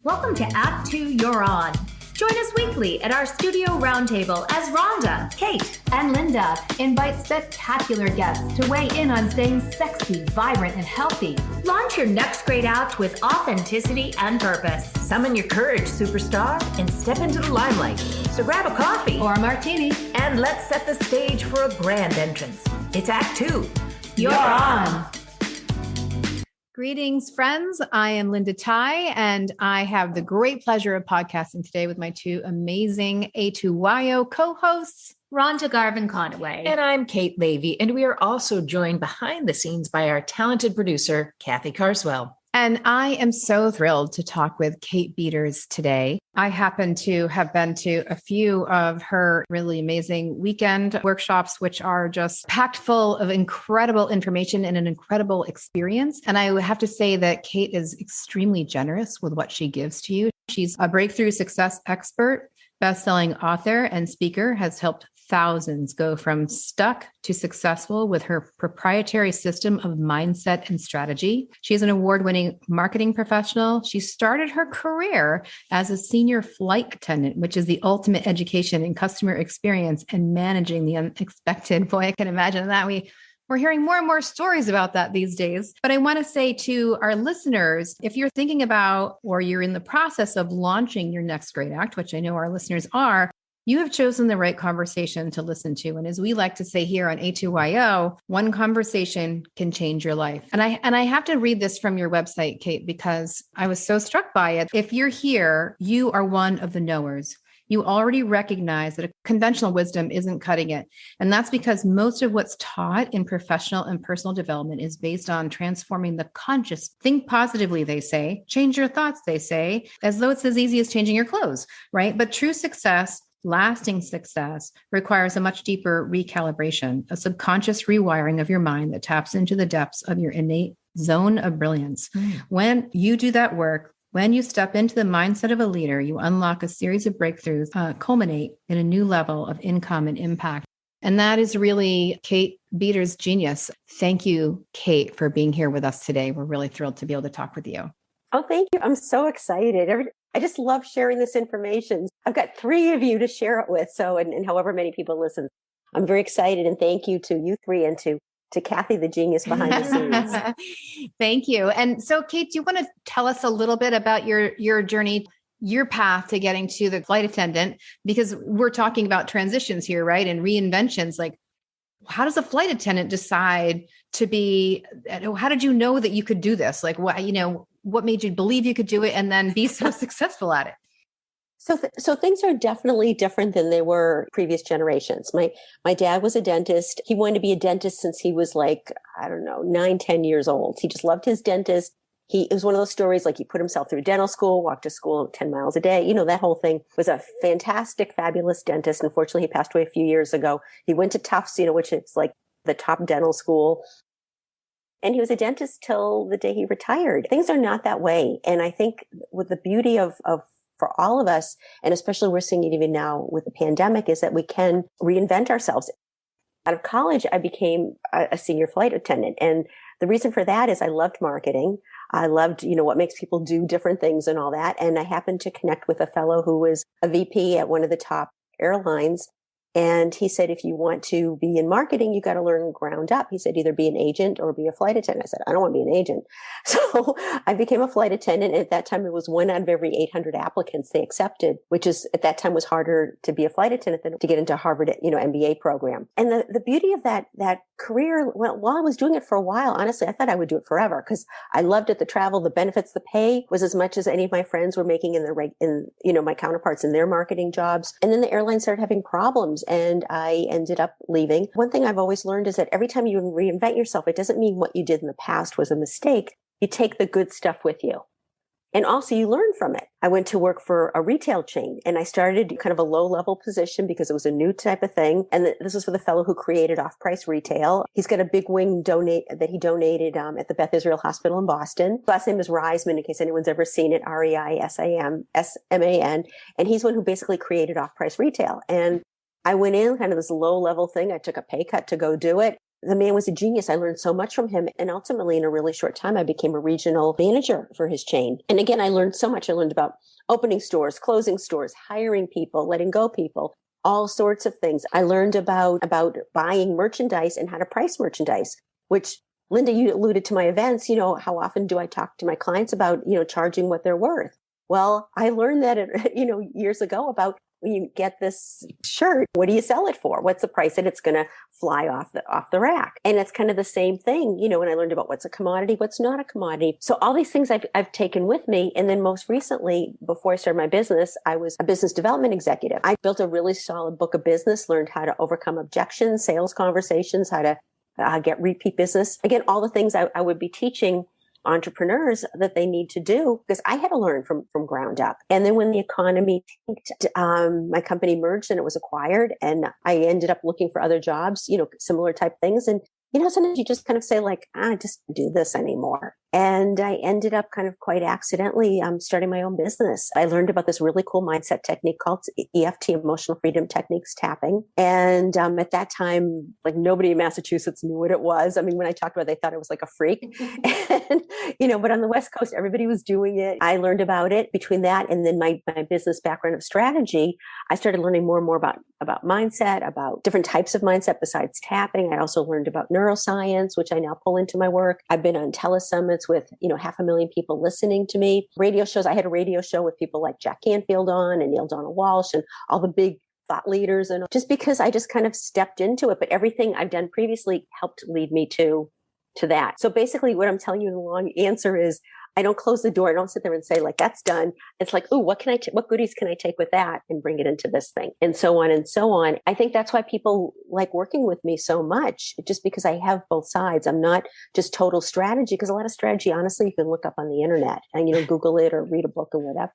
Welcome to Act 2 You're On. Join us weekly at our studio roundtable as Rhonda, Kate, and Linda invite spectacular guests to weigh in on staying sexy, vibrant, and healthy. Launch your next great act with authenticity and purpose. Summon your courage, superstar, and step into the limelight. So grab a coffee or a martini, and let's set the stage for a grand entrance. It's Act 2. You're on. Greetings, friends. I am Linda Ty, and I have the great pleasure of podcasting today with my two amazing A2YO co-hosts, Rhonda Garvin-Conaway. And I'm Kate Levy, and we are also joined behind the scenes by our talented producer, Kathy Carswell. And I am so thrilled to talk with Kate Beeders today. I happen to have been to a few of her really amazing weekend workshops, which are just packed full of incredible information and an incredible experience. And I have to say that Kate is extremely generous with what she gives to you. She's a breakthrough success expert, best-selling author, and speaker, has helped thousands go from stuck to successful with her proprietary system of mindset and strategy. She's an award-winning marketing professional. She started her career as a senior flight attendant, which is the ultimate education in customer experience and managing the unexpected. Boy, I can imagine that. We're hearing more and more stories about that these days. But I want to say to our listeners, if you're thinking about or you're in the process of launching your next great act, which I know our listeners are, you have chosen the right conversation to listen to. And as we like to say here on A2YO, one conversation can change your life. And I have to read this from your website, Kate, because I was so struck by it. If you're here, you are one of the knowers. You already recognize that a conventional wisdom isn't cutting it. And that's because most of what's taught in professional and personal development is based on transforming the conscious. Think positively, they say. Change your thoughts, they say, as though it's as easy as changing your clothes, right? But true success, lasting success, requires a much deeper recalibration, a subconscious rewiring of your mind that taps into the depths of your innate zone of brilliance. When you do that work, when you step into the mindset of a leader, you unlock a series of breakthroughs, culminate in a new level of income and impact. And that is really Kate Beeders' genius. Thank you, Kate, for being here with us today. We're really thrilled to be able to talk with you. Oh, thank you. I'm so excited. I just love sharing this information. I've got 3 of you to share it with. So, and however many people listen, I'm very excited. And thank you to you 3 and to Kathy, the genius behind the scenes. Thank you. And so, Kate, do you want to tell us a little bit about your journey, your path to getting to the flight attendant? Because we're talking about transitions here, right? And reinventions. Like, how does a flight attendant decide to be, how did you know that you could do this? Like, what made you believe you could do it and then be so successful at it? So things are definitely different than they were previous generations. My dad was a dentist. He wanted to be a dentist since he was like, 9, 10 years old. He just loved his dentist. It was one of those stories, like he put himself through dental school, walked to school 10 miles a day. That whole thing. Was a fantastic, fabulous dentist. Unfortunately, he passed away a few years ago. He went to Tufts, which is like the top dental school. And he was a dentist till the day he retired. Things are not that way. And I think with the beauty of for all of us, and especially we're seeing it even now with the pandemic, is that we can reinvent ourselves. Out of college, I became a senior flight attendant. And the reason for that is I loved marketing. I loved, what makes people do different things and all that. And I happened to connect with a fellow who was a VP at one of the top airlines. And he said, if you want to be in marketing, you got to learn ground up. He said, either be an agent or be a flight attendant. I said, I don't want to be an agent. So I became a flight attendant. And at that time, it was 1 out of every 800 applicants they accepted, which is at that time was harder to be a flight attendant than to get into Harvard, MBA program. And the beauty of that career, while I was doing it for a while, honestly, I thought I would do it forever because I loved it. The travel, the benefits, the pay was as much as any of my friends were making in my counterparts in their marketing jobs. And then the airline started having problems. And I ended up leaving. One thing I've always learned is that every time you reinvent yourself, it doesn't mean what you did in the past was a mistake. You take the good stuff with you. And also you learn from it. I went to work for a retail chain and I started kind of a low level position because it was a new type of thing. And this was for the fellow who created off-price retail. He's got a big wing that he donated at the Beth Israel Hospital in Boston. Last name is Reisman, in case anyone's ever seen it, Reisamman. And he's one who basically created off-price retail. And I went in kind of this low level thing. I took a pay cut to go do it. The man was a genius. I learned so much from him. And ultimately, in a really short time, I became a regional manager for his chain. And again, I learned so much. I learned about opening stores, closing stores, hiring people, letting go people, all sorts of things. I learned about buying merchandise and how to price merchandise, which Linda, you alluded to my events. How often do I talk to my clients about, charging what they're worth? Well, I learned that, years ago about when you get this shirt, what do you sell it for? What's the price that it's going to fly off the rack? And it's kind of the same thing, when I learned about what's a commodity, what's not a commodity. So all these things I've taken with me. And then most recently, before I started my business, I was a business development executive. I built a really solid book of business, learned how to overcome objections, sales conversations, how to get repeat business. Again, all the things I would be teaching entrepreneurs that they need to do, because I had to learn from ground up. And then when the economy tanked, my company merged and it was acquired, and I ended up looking for other jobs, similar type things. And sometimes you just kind of say like, I just don't do this anymore. And I ended up kind of quite accidentally starting my own business. I learned about this really cool mindset technique called EFT, Emotional Freedom Techniques tapping. And at that time, like nobody in Massachusetts knew what it was. I mean, when I talked about it, they thought it was like a freak. And, but on the West Coast, everybody was doing it. I learned about it. Between that and then my business background of strategy, I started learning more and more about mindset, about different types of mindset besides tapping. I also learned about neuroscience, which I now pull into my work. I've been on telesummits with, 500,000 people listening to me. Radio shows. I had a radio show with people like Jack Canfield on and Neil Donald Walsh and all the big thought leaders. And just because I just kind of stepped into it, but everything I've done previously helped lead me to that. So basically what I'm telling you in the long answer is I don't close the door. I don't sit there and say like, that's done. It's like, ooh, what goodies can I take with that and bring it into this thing, and so on and so on. I think that's why people like working with me so much, just because I have both sides. I'm not just total strategy, because a lot of strategy, honestly, you can look up on the internet and, Google it or read a book or whatever.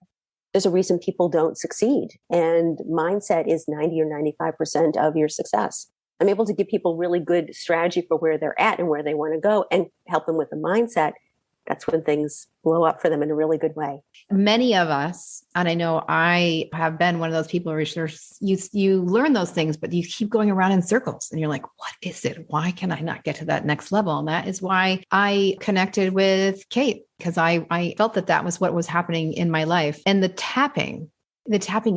There's a reason people don't succeed. And mindset is 90 or 95% of your success. I'm able to give people really good strategy for where they're at and where they want to go and help them with the mindset. That's when things blow up for them in a really good way. Many of us, and I know I have been one of those people where you learn those things, but you keep going around in circles and you're like, what is it? Why can I not get to that next level? And that is why I connected with Kate, because I felt that was what was happening in my life. And the tapping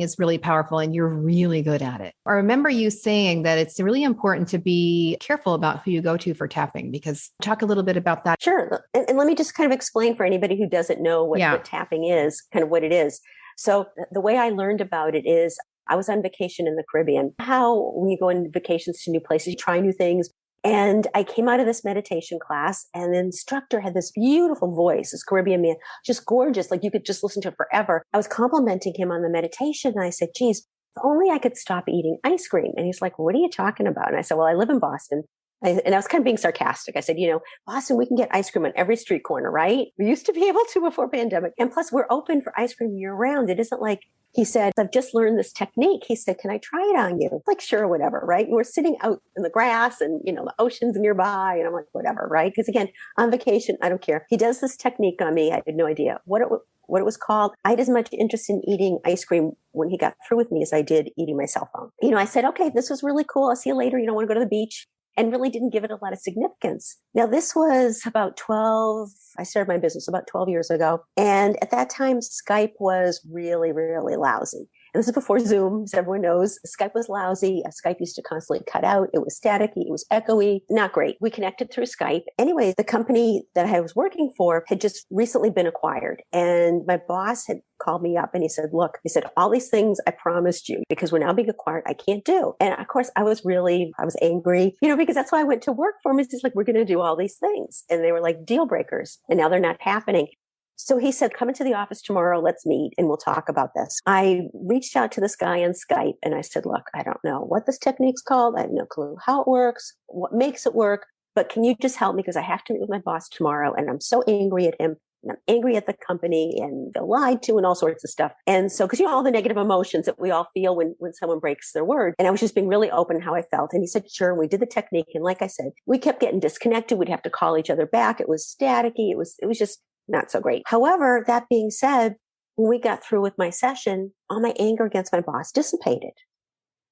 is really powerful and you're really good at it. I remember you saying that it's really important to be careful about who you go to for tapping, because talk a little bit about that. Sure. And let me just kind of explain for anybody who doesn't know what tapping is, kind of what it is. So the way I learned about it is I was on vacation in the Caribbean. How when you go on vacations to new places, you try new things. And I came out of this meditation class and the instructor had this beautiful voice, this Caribbean man, just gorgeous. Like you could just listen to it forever. I was complimenting him on the meditation. And I said, geez, if only I could stop eating ice cream. And he's like, what are you talking about? And I said, well, I live in Boston. And I was kind of being sarcastic. I said, Boston, we can get ice cream on every street corner, right? We used to be able to before pandemic. And plus we're open for ice cream year round. It isn't like, he said, I've just learned this technique. He said, can I try it on you? Like, sure, whatever, right? We're sitting out in the grass and, the ocean's nearby. And I'm like, whatever, right? Because again, on vacation, I don't care. He does this technique on me. I had no idea what it was called. I had as much interest in eating ice cream when he got through with me as I did eating my cell phone. I said, okay, this was really cool. I'll see you later. Want to go to the beach? And really didn't give it a lot of significance. Now, this was I started my business about 12 years ago. And at that time, Skype was really, really lousy. And this is before Zoom, as everyone knows. Skype was lousy. Skype used to constantly cut out. It was staticky. It was echoey. Not great. We connected through Skype. Anyway, the company that I was working for had just recently been acquired. And my boss had called me up and he said, look, all these things I promised you, because we're now being acquired, I can't do. And of course, I was angry, because that's why I went to work for him. It's just like, we're going to do all these things. And they were like deal breakers. And now they're not happening. So he said, come into the office tomorrow. Let's meet and we'll talk about this. I reached out to this guy on Skype and I said, look, I don't know what this technique's called. I have no clue how it works, what makes it work, but can you just help me? Because I have to meet with my boss tomorrow and I'm so angry at him. And I'm angry at the company and they're lied to and all sorts of stuff. And so, because all the negative emotions that we all feel when someone breaks their word. And I was just being really open how I felt. And he said, sure. And we did the technique. And like I said, we kept getting disconnected. We'd have to call each other back. It was staticky. It was just not so great. However, that being said, when we got through with my session, all my anger against my boss dissipated.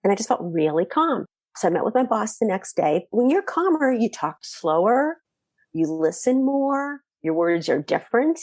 And I just felt really calm. So I met with my boss the next day. When you're calmer, you talk slower, you listen more, your words are different.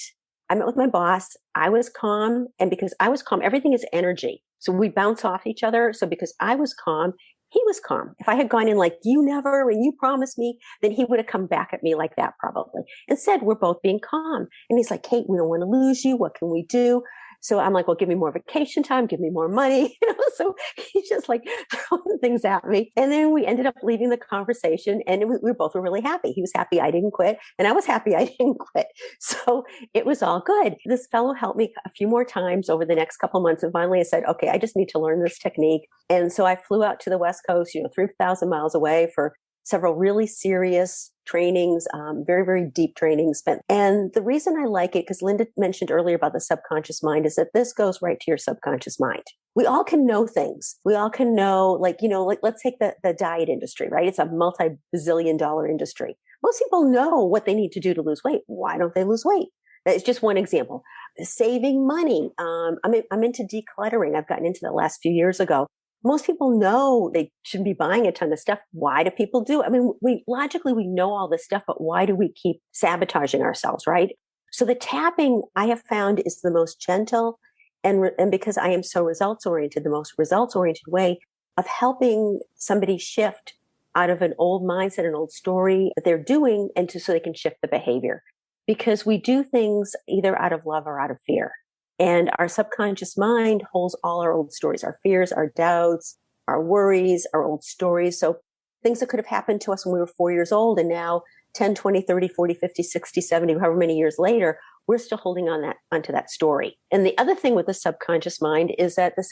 I met with my boss. I was calm. And because I was calm, everything is energy. So we bounce off each other. So because I was calm, he was calm. If I had gone in like, you never, and you promised me, then he would have come back at me like that probably. Instead, we're both being calm. And he's like, Kate, we don't want to lose you. What can we do? So I'm like, well, give me more vacation time, give me more money. So he's just like throwing things at me. And then we ended up leaving the conversation and we both were really happy. He was happy I didn't quit and I was happy I didn't quit. So it was all good. This fellow helped me a few more times over the next couple of months. And finally I said, okay, I just need to learn this technique. And so I flew out to the West Coast, 3,000 miles away for several really serious trainings, very, very deep trainings. And the reason I like it, because Linda mentioned earlier about the subconscious mind, is that this goes right to your subconscious mind. We all can know things. We all can know, like let's take the diet industry, right? It's a multi-bazillion dollar industry. Most people know what they need to do to lose weight. Why don't they lose weight? That's just one example. Saving money. I'm into decluttering. I've gotten into that last few years ago. Most people know they shouldn't be buying a ton of stuff. Why do people do it? I mean, logically, we know all this stuff, but why do we keep sabotaging ourselves, right? So the tapping I have found is the most gentle and because I am so results oriented, the most results oriented way of helping somebody shift out of an old mindset, an old story that they're doing so they can shift the behavior. Because we do things either out of love or out of fear. And our subconscious mind holds all our old stories, our fears, our doubts, our worries, our old stories. So things that could have happened to us when we were 4 years old and now 10, 20, 30, 40, 50, 60, 70, however many years later, we're still holding onto that story. And the other thing with the subconscious mind is that there's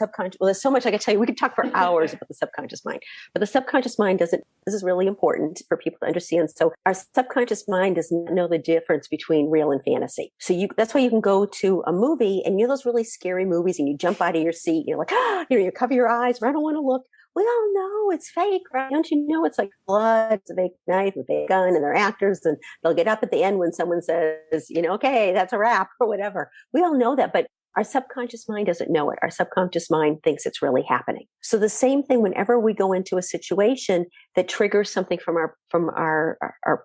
so much I could tell you. We could talk for hours about the subconscious mind, but the subconscious mind this is really important for people to understand. So our subconscious mind does not know the difference between real and fantasy. So that's why you can go to a movie and those really scary movies and you jump out of your seat. You're like, you cover your eyes. I don't want to look. We all know it's fake, right? Don't you know it's like blood, it's a fake knife, a fake gun, and they're actors, and they'll get up at the end when someone says, okay, that's a wrap or whatever. We all know that, but our subconscious mind doesn't know it. Our subconscious mind thinks it's really happening. So the same thing whenever we go into a situation that triggers something from our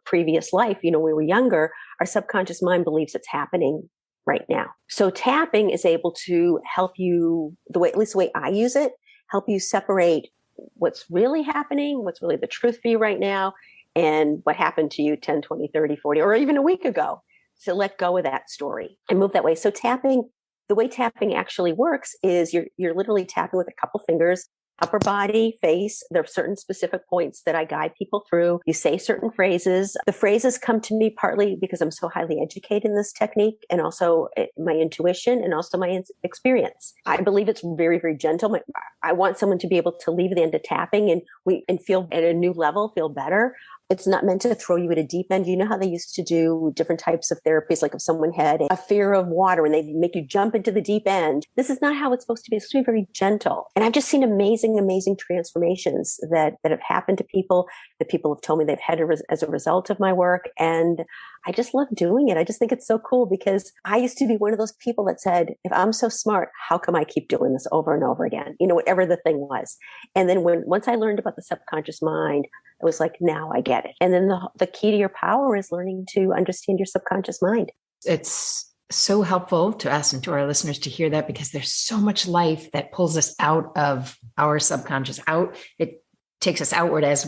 previous life, when we were younger, our subconscious mind believes it's happening right now. So tapping is able to help you, at least the way I use it, help you separate what's really happening, what's really the truth for you right now, and what happened to you 10, 20, 30, 40, or even a week ago. So let go of that story and move that way. So the way tapping actually works is you're literally tapping with a couple fingers, upper body, face. There are certain specific points that I guide people through. You say certain phrases. The phrases come to me partly because I'm so highly educated in this technique and also my intuition and also my experience. I believe it's very, very gentle. I want someone to be able to leave the end of tapping and feel at a new level, feel better. It's not meant to throw you at a deep end. You know how they used to do different types of therapies, like if someone had a fear of water and they make you jump into the deep end. This is not how it's supposed to be. It's supposed to be very gentle. And I've just seen amazing, amazing transformations that have happened to people, that people have told me they've had as a result of my work. And I just love doing it. I just think it's so cool because I used to be one of those people that said, if I'm so smart, how come I keep doing this over and over again? Whatever the thing was. And then once I learned about the subconscious mind, it was like, now I get it. And then the key to your power is learning to understand your subconscious mind. It's so helpful to us and to our listeners to hear that because there's so much life that pulls us out of our subconscious It takes us outward as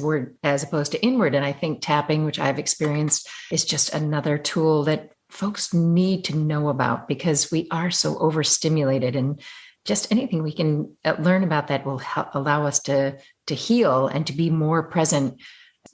opposed to inward. And I think tapping, which I've experienced, is just another tool that folks need to know about because we are so overstimulated, and just anything we can learn about that will allow us to heal and to be more present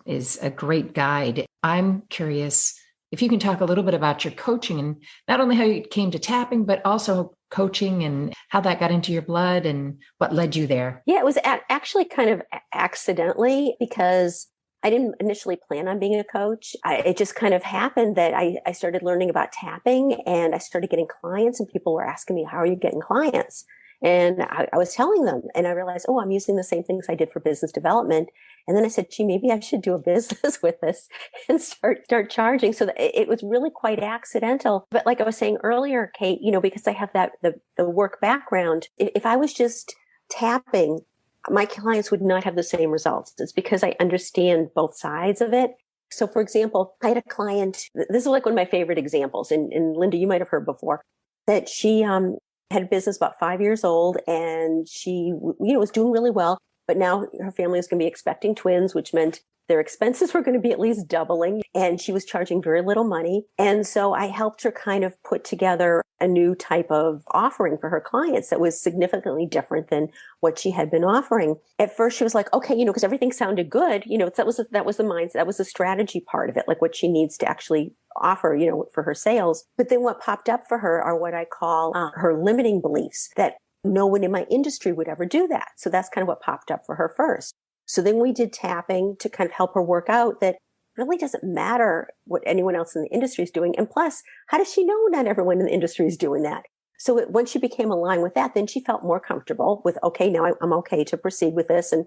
is a great guide. I'm curious if you can talk a little bit about your coaching and not only how you came to tapping, but also coaching and how that got into your blood and what led you there. Yeah, it was actually kind of accidentally because I didn't initially plan on being a coach. It just kind of happened that I started learning about tapping and I started getting clients and people were asking me, how are you getting clients? And I was telling them and I realized, I'm using the same things I did for business development. And then I said, gee, maybe I should do a business with this and start charging. So it was really quite accidental. But like I was saying earlier, Kate, because I have the work background, if I was just tapping my clients would not have the same results. It's because I understand both sides of it. So for example, I had a client, this is like one of my favorite examples, and Linda, you might have heard before, that she had a business about 5 years old, and she was doing really well, but now her family was going to be expecting twins, which meant their expenses were going to be at least doubling, and she was charging very little money. And so I helped her kind of put together a new type of offering for her clients that was significantly different than what she had been offering. At first she was like, okay, because everything sounded good, that was the mindset, that was the strategy part of it, like what she needs to actually offer, for her sales. But then what popped up for her are what I call her limiting beliefs, that no one in my industry would ever do that. So that's kind of what popped up for her first. So then we did tapping to kind of help her work out that it really doesn't matter what anyone else in the industry is doing. And plus, how does she know not everyone in the industry is doing that? So once she became aligned with that, then she felt more comfortable with, okay, now I'm okay to proceed with this and,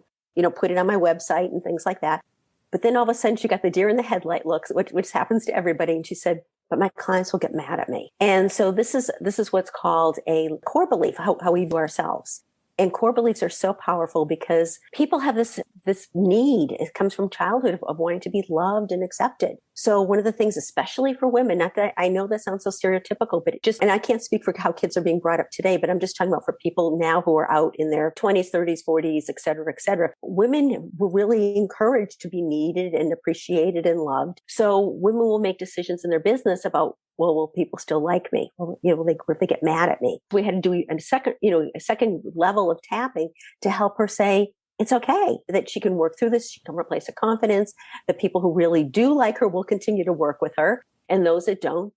put it on my website and things like that. But then all of a sudden she got the deer in the headlight looks, which happens to everybody. And she said, but my clients will get mad at me. And so this is what's called a core belief, how we view ourselves. And core beliefs are so powerful because people have this need. It comes from childhood of wanting to be loved and accepted. So one of the things, especially for women, not that I know that sounds so stereotypical, but and I can't speak for how kids are being brought up today, but I'm just talking about for people now who are out in their 20s, 30s, 40s, et cetera, et cetera. Women were really encouraged to be needed and appreciated and loved. So women will make decisions in their business about, well, will people still like me? Well, if they get mad at me. We had to do a second level of tapping to help her say, it's okay, that she can work through this. She can replace her confidence. The people who really do like her will continue to work with her. And those that don't.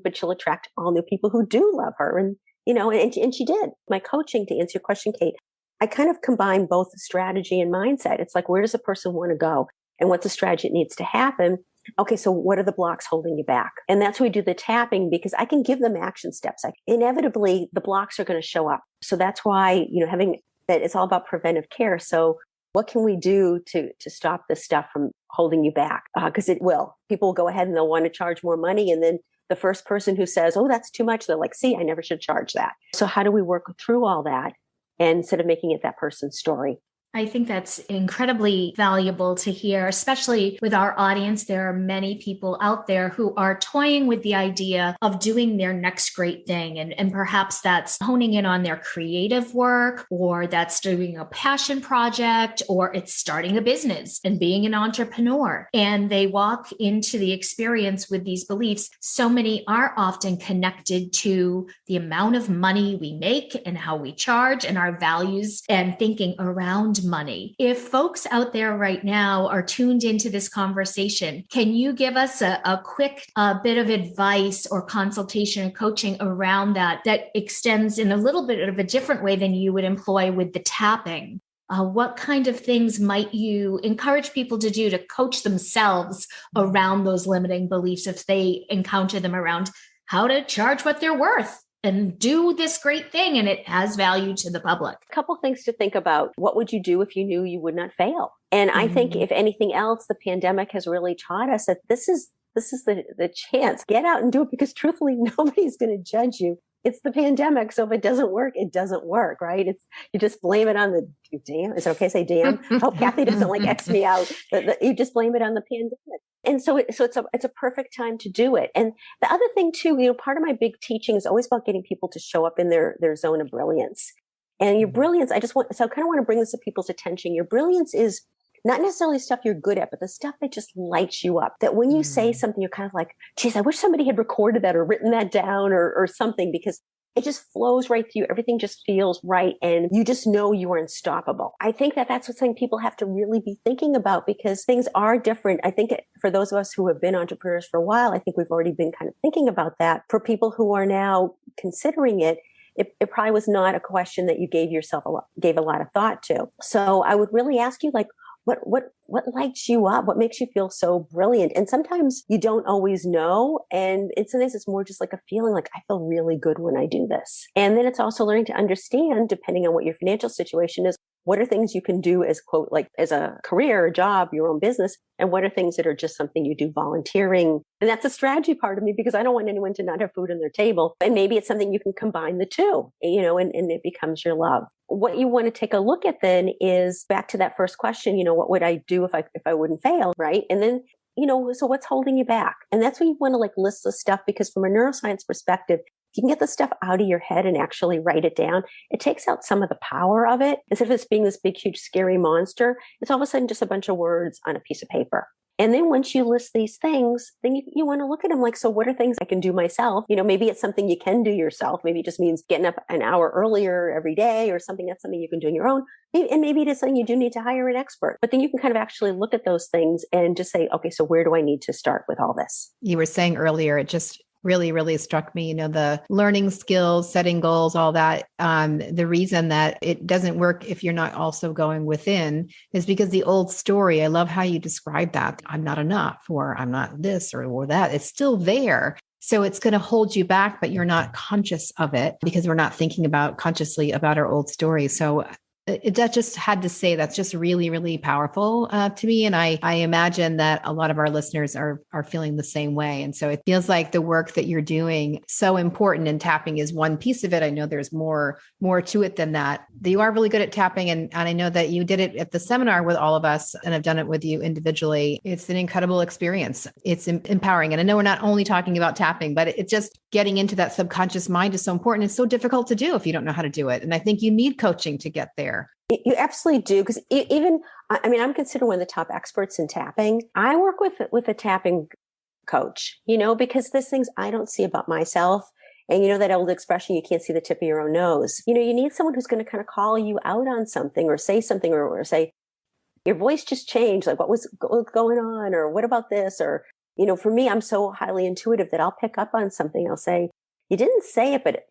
But she'll attract all new people who do love her. And, and she did. My coaching, to answer your question, Kate, I kind of combine both strategy and mindset. It's like, where does a person want to go? And what's the strategy that needs to happen? Okay, so what are the blocks holding you back? And that's where we do the tapping, because I can give them action steps. Inevitably, the blocks are going to show up. So that's why, having that, it's all about preventive care. So what can we do to stop this stuff from holding you back? Because it will. People will go ahead and they'll want to charge more money. And then the first person who says, oh, that's too much, they're like, see, I never should charge that. So how do we work through all that and instead of making it that person's story? I think that's incredibly valuable to hear, especially with our audience. There are many people out there who are toying with the idea of doing their next great thing. And perhaps that's honing in on their creative work, or that's doing a passion project, or it's starting a business and being an entrepreneur. And they walk into the experience with these beliefs. So many are often connected to the amount of money we make and how we charge and our values and thinking around money. If folks out there right now are tuned into this conversation, can you give us a quick bit of advice or consultation and coaching around that extends in a little bit of a different way than you would employ with the tapping? What kind of things might you encourage people to do to coach themselves around those limiting beliefs if they encounter them, around how to charge what they're worth and do this great thing and it has value to the public? A couple things to think about. What would you do if you knew you would not fail? And I think if anything else, the pandemic has really taught us that this is the chance. Get out and do it, because truthfully, nobody's going to judge you. It's the pandemic. So if it doesn't work, it doesn't work, right? You just blame it on the damn. Is it okay to say damn? Oh, Kathy doesn't like X me out. You just blame it on the pandemic. And so it's a perfect time to do it. And the other thing too, part of my big teaching is always about getting people to show up in their zone of brilliance. And your brilliance, I kind of want to bring this to people's attention. Your brilliance is not necessarily stuff you're good at, but the stuff that just lights you up. That when you say something, you're kind of like, geez, I wish somebody had recorded that or written that down or something, because it just flows right through you. Everything just feels right. And you just know you are unstoppable. I think that's something people have to really be thinking about, because things are different. I think for those of us who have been entrepreneurs for a while, I think we've already been kind of thinking about that. For people who are now considering it, it probably was not a question that you gave a lot of thought to. So I would really ask you, like, what lights you up? What makes you feel so brilliant? And sometimes you don't always know. And sometimes it's more just like a feeling like, I feel really good when I do this. And then it's also learning to understand, depending on what your financial situation is, what are things you can do as quote, like as a career, a job, your own business? And what are things that are just something you do volunteering? And that's a strategy part of me because I don't want anyone to not have food on their table. And maybe it's something you can combine the two, and it becomes your love. What you want to take a look at then is back to that first question, what would I do if I wouldn't fail? Right. And then, so what's holding you back? And that's when you want to like list the stuff, because from a neuroscience perspective, if you can get the stuff out of your head and actually write it down, it takes out some of the power of it. Instead of it being this big, huge, scary monster, it's all of a sudden just a bunch of words on a piece of paper. And then once you list these things, then you want to look at them like, so what are things I can do myself? Maybe it's something you can do yourself. Maybe it just means getting up an hour earlier every day, or something that's something you can do on your own. And maybe it is something you do need to hire an expert. But then you can kind of actually look at those things and just say, okay, so where do I need to start with all this? You were saying earlier, it just really, really struck me, the learning skills, setting goals, all that. The reason that it doesn't work if you're not also going within is because the old story, I love how you describe that. I'm not enough, or I'm not this or that. It's still there. So it's going to hold you back, but you're not conscious of it because we're not thinking consciously about our old story. So that just had to say that's just really, really powerful to me. And I imagine that a lot of our listeners are feeling the same way. And so it feels like the work that you're doing so important, and tapping is one piece of it. I know there's more to it than that. You are really good at tapping. And I know that you did it at the seminar with all of us, and I've done it with you individually. It's an incredible experience. It's empowering. And I know we're not only talking about tapping, but it's just getting into that subconscious mind is so important. It's so difficult to do if you don't know how to do it. And I think you need coaching to get there. You absolutely do. Because I'm considered one of the top experts in tapping. I work with a tapping coach, because there's things I don't see about myself. And that old expression, you can't see the tip of your own nose. You need someone who's going to kind of call you out on something, or say something, or say, your voice just changed. Like, what was going on? Or what about this? Or, for me, I'm so highly intuitive that I'll pick up on something. I'll say, you didn't say it, but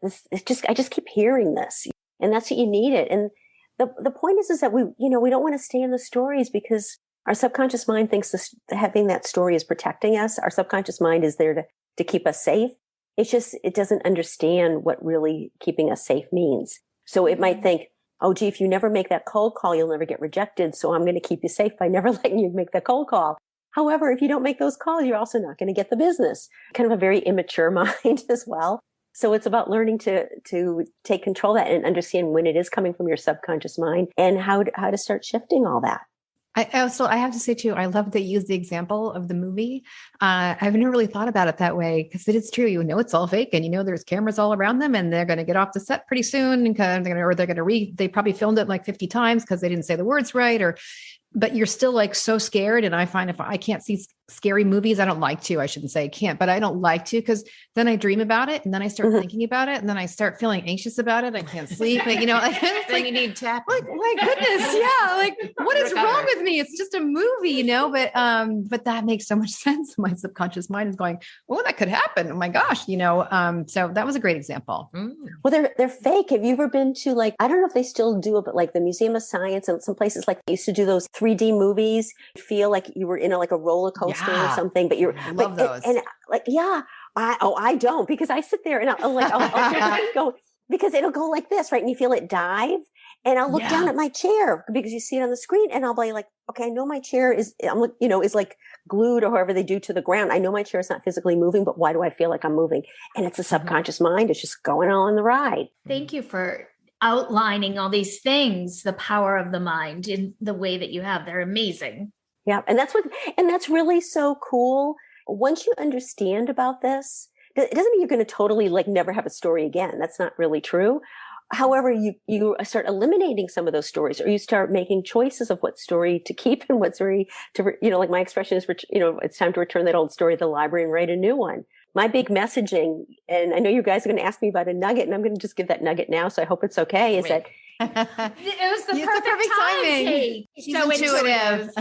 I just keep hearing this. And that's what you need it. And the point is that we don't want to stay in the stories, because our subconscious mind thinks having that story is protecting us. Our subconscious mind is there to keep us safe. It doesn't understand what really keeping us safe means. So it might think, oh, gee, if you never make that cold call, you'll never get rejected. So I'm going to keep you safe by never letting you make that cold call. However, if you don't make those calls, you're also not going to get the business. Kind of a very immature mind as well. So it's about learning to take control of that and understand when it is coming from your subconscious mind, and how to start shifting all that. I have to say too, I love that you use the example of the movie. I've never really thought about it that way, because it is true. It's all fake, and there's cameras all around them, and they're going to get off the set pretty soon, and they probably filmed it like 50 times because they didn't say the words right, but you're still like so scared. And I find if I can't see scary movies, I don't like to, I shouldn't say I can't, but I don't like to, because then I dream about it, and then I start thinking about it, and then I start feeling anxious about it. I can't sleep. Then you need tap. Like, my goodness. Yeah. Like, what is wrong with me? It's just a movie, but that makes so much sense. My subconscious mind is going, oh, that could happen. Oh my gosh. So that was a great example. Well, they're fake. Have you ever been to, like, I don't know if they still do it, but like the Museum of Science and some places, like, they used to do those 3D movies, feel like you were in a roller coaster or something, but I love those. I don't, because I sit there and I'll go, because it'll go like this, right? And you feel it dive, and I'll look down at my chair because you see it on the screen, and I'll be like, okay, I know my chair is like glued, or however they do, to the ground. I know my chair is not physically moving, but why do I feel like I'm moving? And it's a subconscious mind. It's just going on the ride. Thank you for outlining all these things, the power of the mind in the way that you have. They're amazing. Yeah. And that's really so cool. Once you understand about this, it doesn't mean you're going to totally never have a story again. That's not really true. However, you start eliminating some of those stories, or you start making choices of what story to keep and what story to, like my expression is, it's time to return that old story to the library and write a new one. My big messaging, and I know you guys are going to ask me about a nugget, and I'm going to just give that nugget now, so I hope it's okay, is that it was the perfect timing. Kate. She's so intuitive.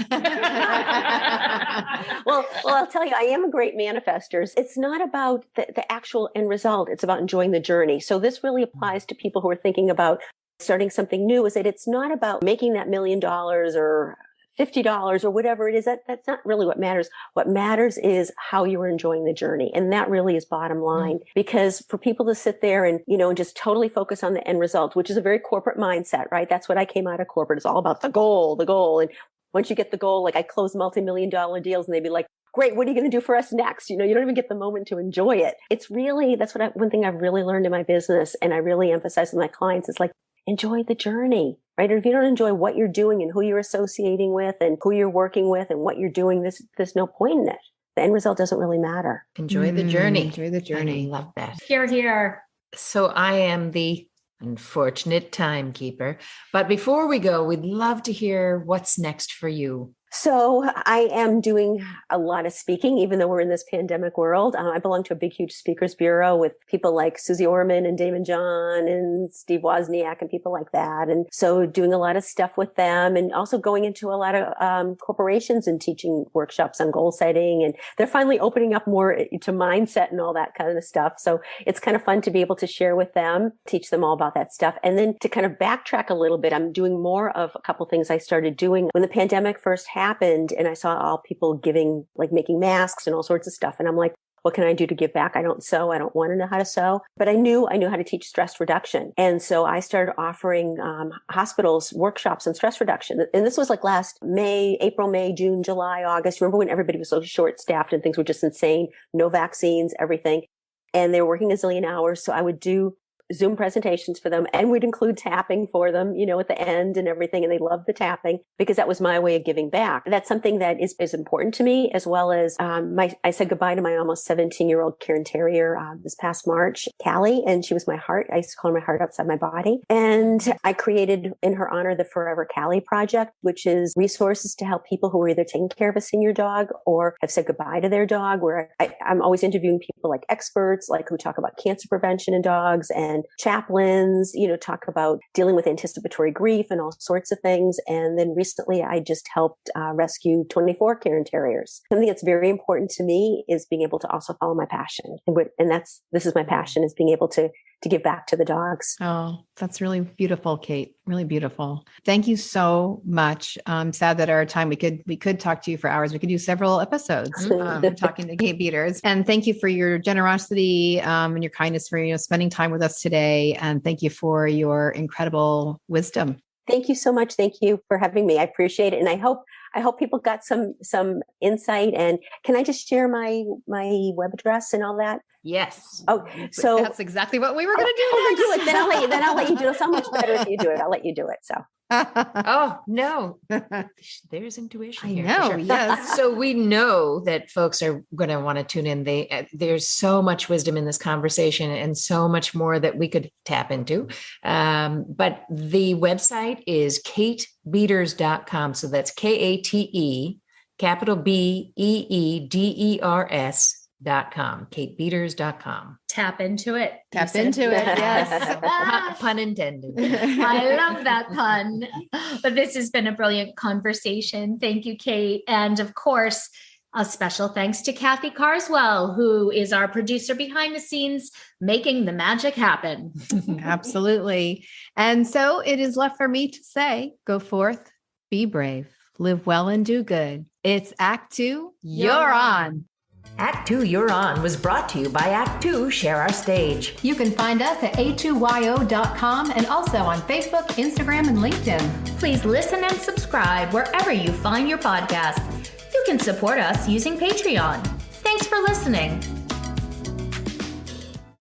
Well, I'll tell you, I am a great manifester. It's not about the actual end result. It's about enjoying the journey. So this really applies to people who are thinking about starting something new, is that it's not about making that $1 million or $50 or whatever it is. That's not really what matters. What matters is how you're enjoying the journey. And that really is bottom line, because for people to sit there and, and just totally focus on the end result, which is a very corporate mindset, right? That's what I came out of corporate. It's all about the goal. And once you get the goal, like I close multi-million-dollar deals and they'd be like, great, what are you going to do for us next? You don't even get the moment to enjoy it. It's really, one thing I've really learned in my business, and I really emphasize with my clients, is like, enjoy the journey, right? And if you don't enjoy what you're doing and who you're associating with and who you're working with and what you're doing, there's no point in it. The end result doesn't really matter. Enjoy the journey. Enjoy the journey. I love that. Hear, hear. So I am the unfortunate timekeeper. But before we go, we'd love to hear what's next for you. So I am doing a lot of speaking, even though we're in this pandemic world. I belong to a big, huge speakers bureau with people like Susie Orman and Damon John and Steve Wozniak and people like that. And so doing a lot of stuff with them, and also going into a lot of corporations and teaching workshops on goal setting. And they're finally opening up more to mindset and all that kind of stuff. So it's kind of fun to be able to share with them, teach them all about that stuff. And then to kind of backtrack a little bit, I'm doing more of a couple things I started doing when the pandemic first happened, and I saw all people giving, like making masks and all sorts of stuff. And I'm like, what can I do to give back? I don't sew. I don't want to know how to sew, but I knew how to teach stress reduction. And so I started offering hospitals workshops on stress reduction. And this was like last April, May, June, July, August. Remember when everybody was so short staffed and things were just insane? No vaccines, everything. And they were working a zillion hours. So I would do Zoom presentations for them, and we'd include tapping for them, at the end and everything. And they loved the tapping because that was my way of giving back. That's something that is important to me, as well as I said goodbye to my almost 17-year-old Cairn Terrier this past March, Callie, and she was my heart. I used to call her my heart outside my body. And I created in her honor the Forever Callie Project, which is resources to help people who are either taking care of a senior dog or have said goodbye to their dog, where I'm always interviewing people like experts, like who talk about cancer prevention in dogs, and chaplains, talk about dealing with anticipatory grief and all sorts of things. And then recently I just helped rescue 24 Cairn Terriers. Something that's very important to me is being able to also follow my passion. And this is my passion, is being able to give back to the dogs. Oh, that's really beautiful, Kate. Really beautiful. Thank you so much. I'm sad that our time, we could talk to you for hours. We could do several episodes talking to Kate Beeders. And thank you for your generosity and your kindness for spending time with us today. And thank you for your incredible wisdom. Thank you so much. Thank you for having me. I appreciate it. And I hope people got some insight. And can I just share my web address and all that? Yes. Oh, so that's exactly what we were going to do. Do it. Then I'll let you do it. So much better if you do it. I'll let you do it. So. Oh, no. There's intuition here. I know, sure. yes. So we know that folks are going to want to tune in. There's so much wisdom in this conversation and so much more that we could tap into. But the website is katebeeders.com. So that's KATE, capital BEEDERS. katebeeders.com. Tap into it. Tap into it. Yes. Pun intended. I love that pun. But this has been a brilliant conversation. Thank you, Kate. And of course, a special thanks to Kathy Carswell, who is our producer behind the scenes, making the magic happen. Absolutely. And so it is left for me to say, go forth, be brave, live well, and do good. It's Act 2. You're on. Act 2 You're On was brought to you by Act 2 Share Our Stage. You can find us at a2yo.com and also on Facebook, Instagram, and LinkedIn. Please listen and subscribe wherever you find your podcasts. You can support us using Patreon. Thanks for listening.